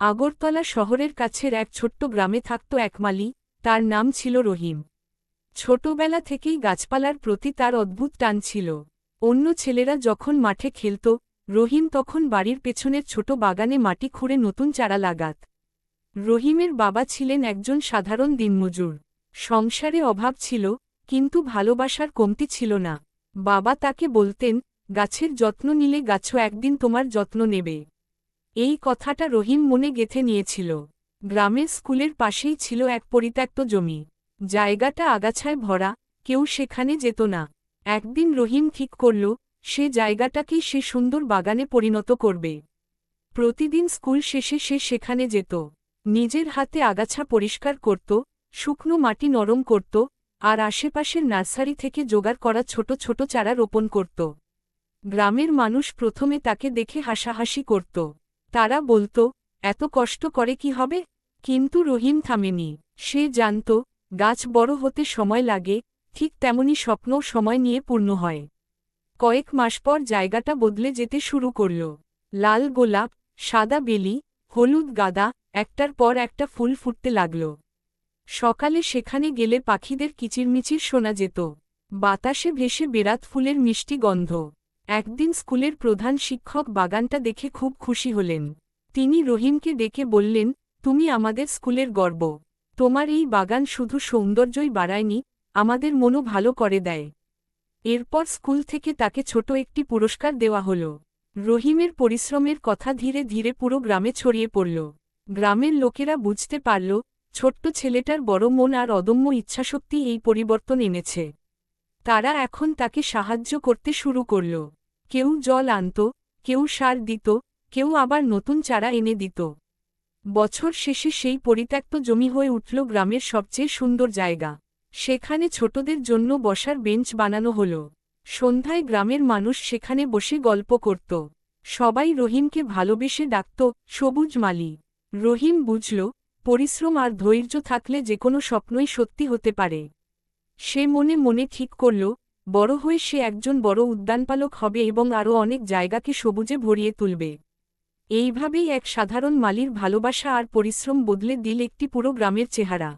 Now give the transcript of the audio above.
আগরতলা শহরের কাছের এক ছোট্ট গ্রামে থাকত এক মালি, তার নাম ছিল রহিম। ছোটবেলা থেকেই গাছপালার প্রতি তার অদ্ভুত টান ছিল। অন্য ছেলেরা যখন মাঠে খেলত, রহিম তখন বাড়ির পেছনের ছোট বাগানে মাটি খুঁড়ে নতুন চারা লাগাত। রহিমের বাবা ছিলেন একজন সাধারণ দিনমজুর। সংসারে অভাব ছিল, কিন্তু ভালোবাসার কমতি ছিল না। বাবা তাকে বলতেন, গাছের যত্ন নিলে গাছও একদিন তোমার যত্ন নেবে। এই কথাটা রহিম মনে গেঁথে নিয়েছিল। গ্রামের স্কুলের পাশেই ছিল এক পরিত্যক্ত জমি। জায়গাটা আগাছায় ভরা, কেউ সেখানে যেত না। একদিন রহিম ঠিক করল, সে জায়গাটাকেই সে সুন্দর বাগানে পরিণত করবে। প্রতিদিন স্কুল শেষে সে সেখানে যেত। নিজের হাতে আগাছা পরিষ্কার করত, শুকনো মাটি নরম করত, আর আশেপাশের নার্সারি থেকে জোগাড় করা ছোট ছোট চারা রোপণ করত। গ্রামের মানুষ প্রথমে তাকে দেখে হাসাহাসি করত। তারা বলত, এত কষ্ট করে কি হবে? কিন্তু রহিম থামেনি। সে জানত, গাছ বড় হতে সময় লাগে, ঠিক তেমনি স্বপ্নও সময় নিয়ে পূর্ণ হয়। কয়েক মাস পর জায়গাটা বদলে যেতে শুরু করল। লাল গোলাপ, সাদা বেলি, হলুদ গাঁদা, একটার পর একটা ফুল ফুটতে লাগল। সকালে সেখানে গেলে পাখিদের কিচিরমিচির শোনা যেত। বাতাসে ভেসে বেরাত ফুলের মিষ্টি গন্ধ। একদিন স্কুলের প্রধান শিক্ষক বাগানটা দেখে খুব খুশি হলেন। তিনি রহিমকে ডেকে বললেন, তুমি আমাদের স্কুলের গর্ব। তোমার এই বাগান শুধু সৌন্দর্যই বাড়ায়নি, আমাদের মনও ভালো করে দেয়। এরপর স্কুল থেকে তাকে ছোট একটি পুরস্কার দেওয়া হল। রহিমের পরিশ্রমের কথা ধীরে ধীরে পুরো গ্রামে ছড়িয়ে পড়ল। গ্রামের লোকেরা বুঝতে পারল, ছোট্ট ছেলেটার বড় মন আর অদম্য ইচ্ছাশক্তি এই পরিবর্তন এনেছে। তারা এখন তাকে সাহায্য করতে শুরু করল। কেউ জল আনত, কেউ সার দিত, কেউ আবার নতুন চারা এনে দিত। বছর শেষে সেই পরিত্যক্ত জমি হয়ে উঠল গ্রামের সবচেয়ে সুন্দর জায়গা। সেখানে ছোটদের জন্য বসার বেঞ্চ বানানো হল। সন্ধ্যায় গ্রামের মানুষ সেখানে বসে গল্প করত। সবাই রহিমকে ভালোবেসে ডাকত, সবুজ মালি। রহিম বুঝল, পরিশ্রম আর ধৈর্য থাকলে যেকোনো স্বপ্নই সত্যি হতে পারে। সে মনে মনে ঠিক করল, বড় হয়ে সে একজন বড় উদ্যানপালক হবে এবং আরও অনেক জায়গাকে সবুজে ভরিয়ে তুলবে। এইভাবেই এক সাধারণ মালির ভালোবাসা আর পরিশ্রম বদলে দিল একটি পুরো গ্রামের চেহারা।